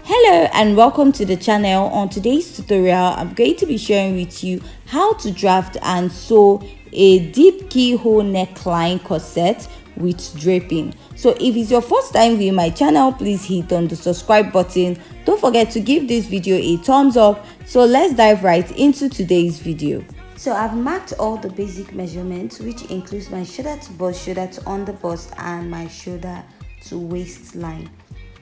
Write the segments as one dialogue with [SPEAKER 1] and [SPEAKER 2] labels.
[SPEAKER 1] Hello and welcome to the channel. On today's tutorial, I'm going to be sharing with you how to draft and sew a deep keyhole neckline corset with draping. So if it's your first time viewing my channel, please hit on the subscribe button. Don't forget to give this video a thumbs up. So let's dive right into today's video. So I've marked all the basic measurements, which includes my shoulder to bust, shoulder to under bust, and my shoulder to waistline.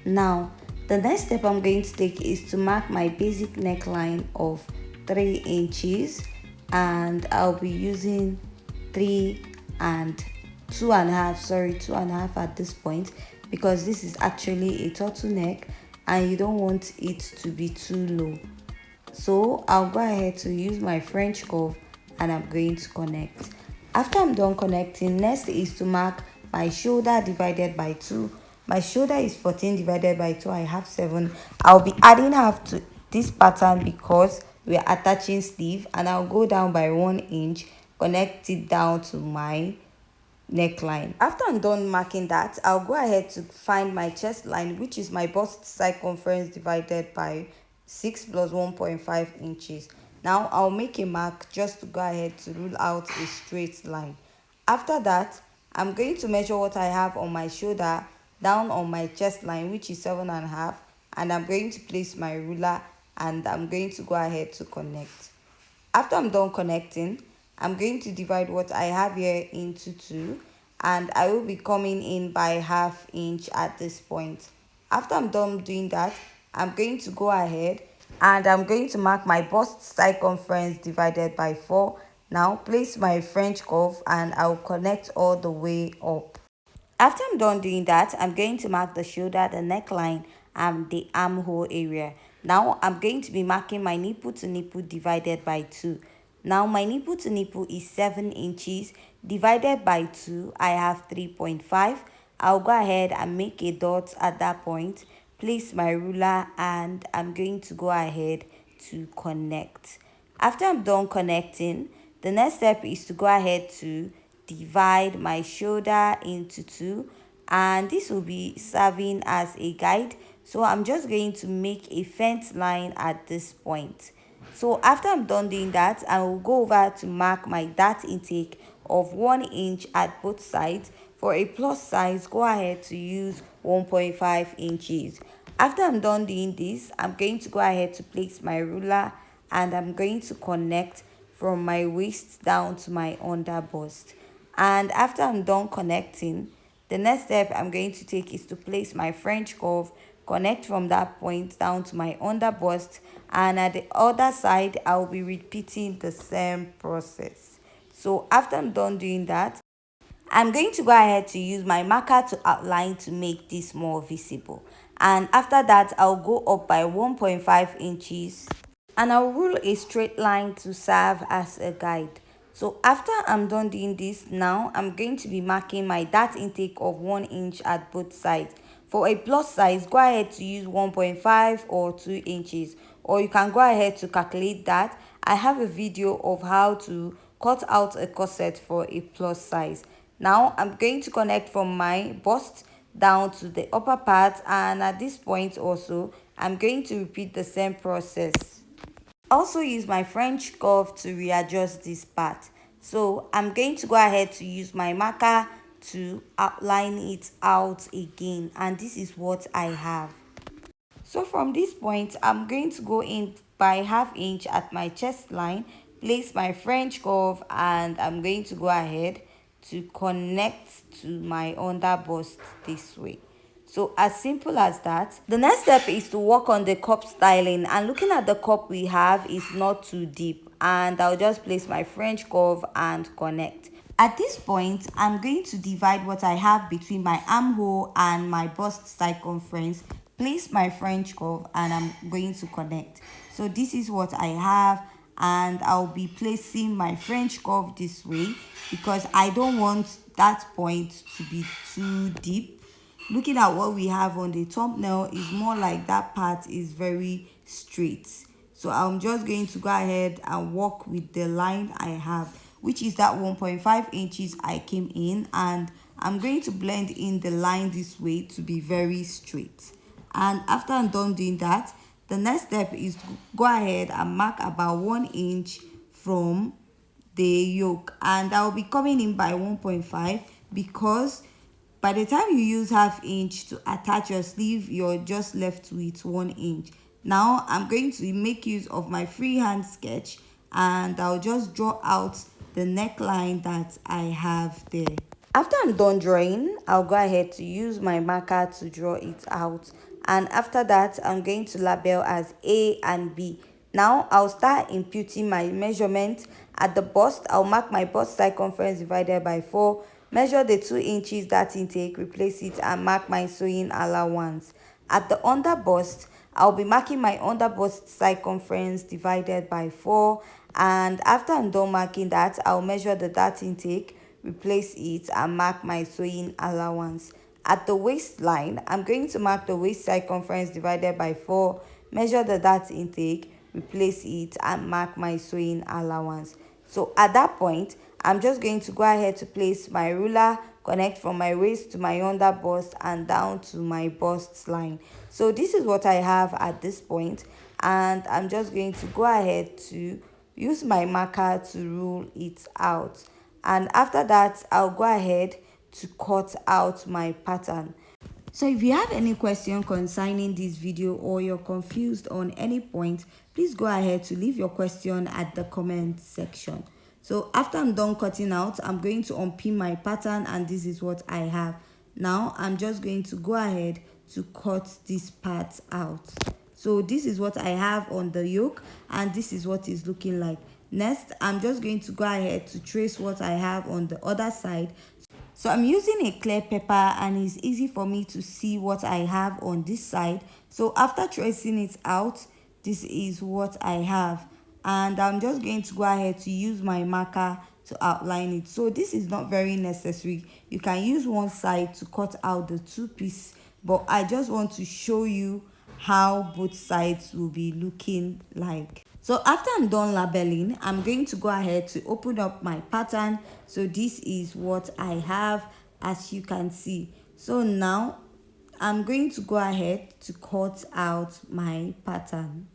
[SPEAKER 1] Now the next step I'm going to take is to mark my basic neckline of 3 inches, and I'll be using 3 and 2.5 at this point, because this is actually a turtleneck and you don't want it to be too low. So I'll go ahead to use my French curve and I'm going to connect. After I'm done connecting, next is to mark my shoulder divided by 2. My shoulder is 14 divided by 2. I have 7. I'll be adding half to this pattern because we are attaching sleeve, and I'll go down by 1 inch, connect it down to my neckline. After I'm done marking that, I'll go ahead to find my chest line, which is my bust circumference divided by 6 plus 1.5 inches. Now I'll make a mark just to go ahead to rule out a straight line. After that, I'm going to measure what I have on my shoulder down on my chest line, which is 7.5, and I'm going to place my ruler and I'm going to go ahead to connect. After I'm done connecting, I'm going to divide what I have here into 2, and I will be coming in by 1/2 inch at this point. After I'm done doing that, I'm going to go ahead and I'm going to mark my bust circumference divided by 4. Now place my French curve and I'll connect all the way up. After I'm done doing that, I'm going to mark the shoulder, the neckline, and the armhole area. Now I'm going to be marking my nipple to nipple divided by 2. Now my nipple to nipple is 7 inches divided by 2. I have 3.5. I'll go ahead and make a dot at that point, place my ruler, and I'm going to go ahead to connect. After I'm done connecting, the next step is to go ahead to divide my shoulder into 2, and this will be serving as a guide. So I'm just going to make a fence line at this point. So after I'm done doing that, I will go over to mark my dart intake of 1 inch at both sides. For a plus size, go ahead to use 1.5 inches. After I'm done doing this, I'm going to go ahead to place my ruler and I'm going to connect from my waist down to my under bust. And after I'm done connecting, the next step I'm going to take is to place my French curve, connect from that point down to my under bust, and at the other side I'll be repeating the same process. So after I'm done doing that, I'm going to go ahead to use my marker to outline to make this more visible. And after that, I'll go up by 1.5 inches and I'll rule a straight line to serve as a guide. So after I'm done doing this, now I'm going to be marking my dart intake of 1 inch at both sides. For a plus size, go ahead to use 1.5 or 2 inches, or you can go ahead to calculate that. I have a video of how to cut out a corset for a plus size. Now I'm going to connect from my bust down to the upper part, and at this point also I'm going to repeat the same process. Also use my French curve to readjust this part. So I'm going to go ahead to use my marker to outline it out again, and this is what I have. So from this point, I'm going to go in by 1/2 inch at my chest line, place my French curve, and I'm going to go ahead to connect to my under bust this way. So as simple as that. The next step is to work on the cup styling, and looking at the cup we have is not too deep, and I'll just place my French curve and connect. At this point, I'm going to divide what I have between my armhole and my bust circumference, place my French curve, and I'm going to connect. So this is what I have, and I'll be placing my French curve this way because I don't want that point to be too deep. Looking at what we have on the thumbnail, is more like that part is very straight. So I'm just going to go ahead and work with the line I have, which is that 1.5 inches I came in, and I'm going to blend in the line this way to be very straight. And after I'm done doing that, the next step is to go ahead and mark about 1 inch from the yoke, and I'll be coming in by 1.5 because by the time you use ½ inch to attach your sleeve, you're just left with 1 inch. Now I'm going to make use of my freehand sketch, and I'll just draw out the neckline that I have there. After I'm done drawing, I'll go ahead to use my marker to draw it out, and after that I'm going to label as A and B. Now I'll start imputing my measurement. At the bust, I'll mark my bust circumference divided by 4, measure the 2 inches that intake, replace it, and mark my sewing allowance. At the under bust, I'll be marking my under bust circumference divided by 4, and after I'm done marking that, I'll measure the dart intake, replace it, and mark my sewing allowance. At the waistline, I'm going to mark the waist circumference divided by 4, measure the dart intake, replace it, and mark my sewing allowance. So at that point, I'm just going to go ahead to place my ruler, connect from my waist to my under bust and down to my bust line. So this is what I have at this point, and I'm just going to go ahead to use my marker to rule it out. And after that, I'll go ahead to cut out my pattern. So if you have any question concerning this video or you're confused on any point, please go ahead to leave your question at the comment section. So after I'm done cutting out, I'm going to unpin my pattern, and this is what I have. Now I'm just going to go ahead to cut this part out. So this is what I have on the yoke, and this is what it's looking like. Next, I'm just going to go ahead to trace what I have on the other side. So I'm using a clear paper, and it's easy for me to see what I have on this side. So after tracing it out, this is what I have, and I'm just going to go ahead to use my marker to outline it. So this is not very necessary. You can use one side to cut out the two pieces, but I just want to show you how both sides will be looking like. So after I'm done labeling, I'm going to go ahead to open up my pattern. So this is what I have, as you can see. So now I'm going to go ahead to cut out my pattern.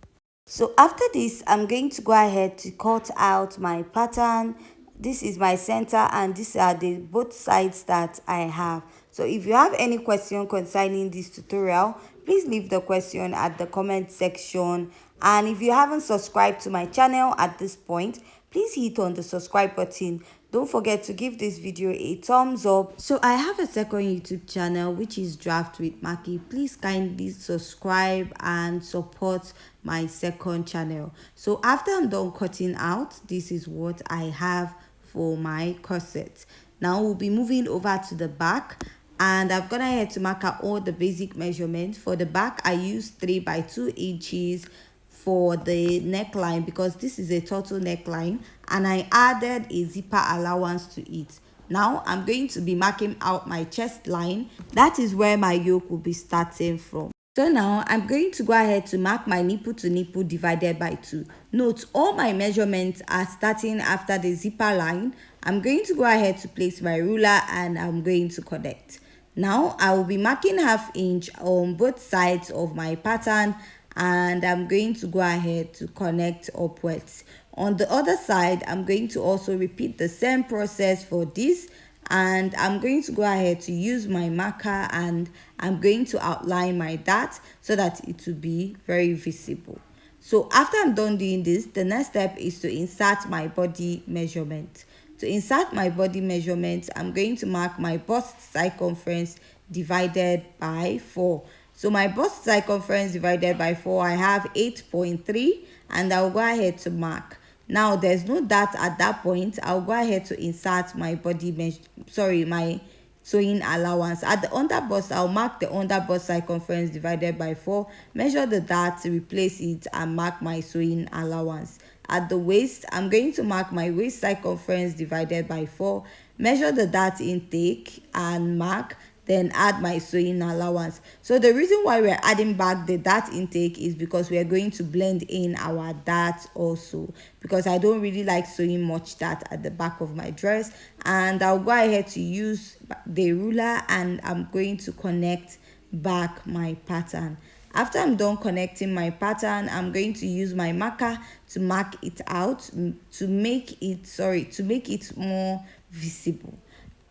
[SPEAKER 1] So after this, I'm going to go ahead to cut out my pattern. This is my center, and these are the both sides that I have. So if you have any question concerning this tutorial, please leave the question at the comment section. And if you haven't subscribed to my channel at this point, please hit on the subscribe button. Don't forget to give this video a thumbs up. So I have a second YouTube channel, which is Draft with Maki. Please kindly subscribe and support my second channel. So after I'm done cutting out, this is what I have for my corset. Now we'll be moving over to the back, and I've gone ahead to mark out all the basic measurements. For the back, I used 3 by 2 inches for the neckline because this is a total neckline, and I added a zipper allowance to it. Now I'm going to be marking out my chest line. That is where my yoke will be starting from. So now I'm going to go ahead to mark my nipple to nipple divided by 2. Note, all my measurements are starting after the zipper line. I'm going to go ahead to place my ruler, and I'm going to connect. Now I will be marking ½ inch on both sides of my pattern, and I'm going to go ahead to connect upwards. On the other side, I'm going to also repeat the same process for this, and I'm going to go ahead to use my marker, and I'm going to outline my dart so that it will be very visible. So after I'm done doing this, the next step is to insert my body measurement. To insert my body measurement, I'm going to mark my bust circumference divided by 4. So my bust circumference divided by 4, I have 8.3, and I'll go ahead to mark. Now there's no dart at that point. I'll go ahead to insert my my sewing allowance. At the under bust, I'll mark the under bust circumference divided by 4, measure the dart, replace it, and mark my sewing allowance. At the waist, I'm going to mark my waist circumference divided by 4, measure the dart intake and mark, then add my sewing allowance. So the reason why we're adding back the dart intake is because we are going to blend in our dart also, because I don't really like sewing much dart at the back of my dress. And I'll go ahead to use the ruler, and I'm going to connect back my pattern. After I'm done connecting my pattern, I'm going to use my marker to mark it out to make it more visible.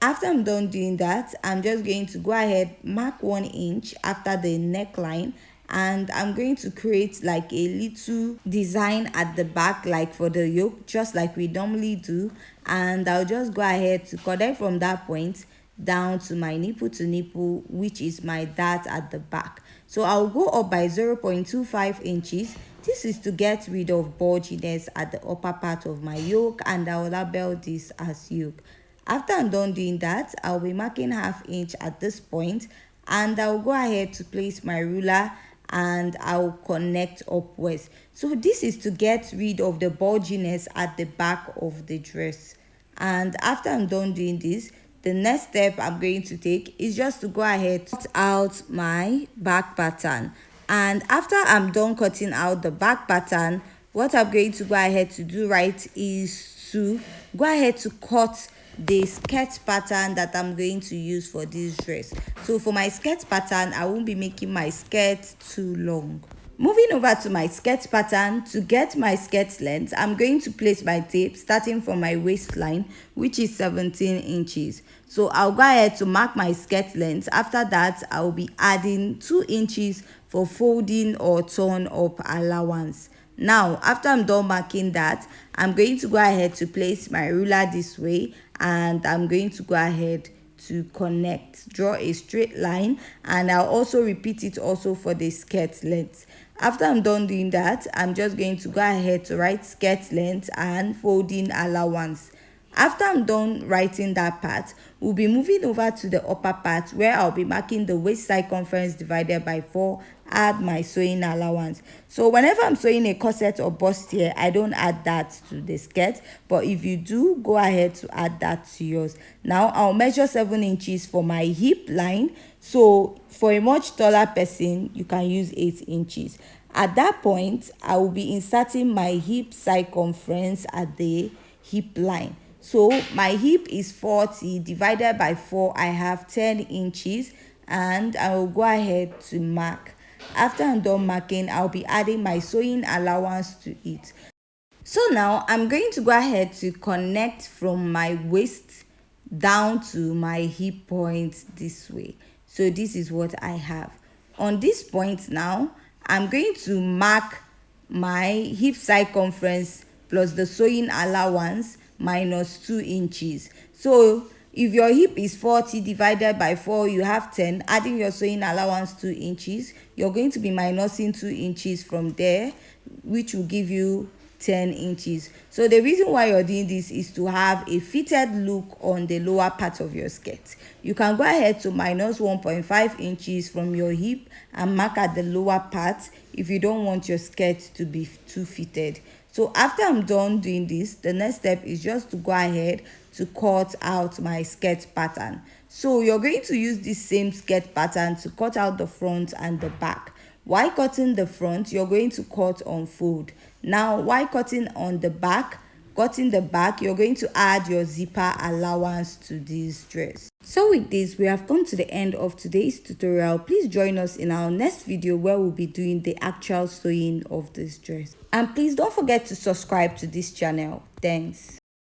[SPEAKER 1] After I'm done doing that, I'm just going to go ahead, mark 1 inch after the neckline, and I'm going to create like a little design at the back, like for the yoke, just like we normally do. And I'll just go ahead to connect from that point down to my nipple to nipple, which is my dart at the back. So I'll go up by 0.25 inches. This is to get rid of bulginess at the upper part of my yoke, and I'll label this as yoke. After I'm done doing that, I'll be marking 1/2 inch at this point, and I'll go ahead to place my ruler and I'll connect upwards. So this is to get rid of the bulginess at the back of the dress. And after I'm done doing this, the next step I'm going to take is just to go ahead to cut out my back pattern. And after I'm done cutting out the back pattern, what I'm going to go ahead to do is to go ahead to cut the skirt pattern that I'm going to use for this dress. So for my skirt pattern, I won't be making my skirt too long. Moving over to my skirt pattern, to get my skirt length, I'm going to place my tape starting from my waistline, which is 17 inches. So I'll go ahead to mark my skirt length. After that, I'll be adding 2 inches for folding or turn up allowance. Now, after I'm done marking that, I'm going to go ahead to place my ruler this way, and I'm going to go ahead to connect, draw a straight line, and I'll also repeat it also for the skirt length. After I'm done doing that, I'm just going to go ahead to write skirt length and folding allowance. After I'm done writing that part, we'll be moving over to the upper part where I'll be marking the waist circumference divided by 4, add my sewing allowance. So whenever I'm sewing a corset or bustier, I don't add that to the skirt, but if you do, go ahead to add that to yours. Now I'll measure 7 inches for my hip line. So for a much taller person, you can use 8 inches. At that point, I will be inserting my hip circumference at the hip line. So my hip is 40 divided by 4, I have 10 inches, and I will go ahead to mark. After I'm done marking, I'll be adding my sewing allowance to it. So now I'm going to go ahead to connect from my waist down to my hip point this way. So this is what I have. On this point now, I'm going to mark my hip circumference plus the sewing allowance minus 2 inches. So if your hip is 40 divided by 4, you have 10, adding your sewing allowance 2 inches, you're going to be minusing 2 inches from there, which will give you 10 inches. So the reason why you're doing this is to have a fitted look on the lower part of your skirt. You can go ahead to minus 1.5 inches from your hip and mark at the lower part if you don't want your skirt to be too fitted. So after I'm done doing this, the next step is just to go ahead to cut out my skirt pattern. So you're going to use this same skirt pattern to cut out the front and the back. While cutting the front, you're going to cut on fold. Now, while cutting on the back, you're going to add your zipper allowance to this dress. So with this, we have come to the end of today's tutorial. Please join us in our next video where we'll be doing the actual sewing of this dress. And please don't forget to subscribe to this channel. Thanks.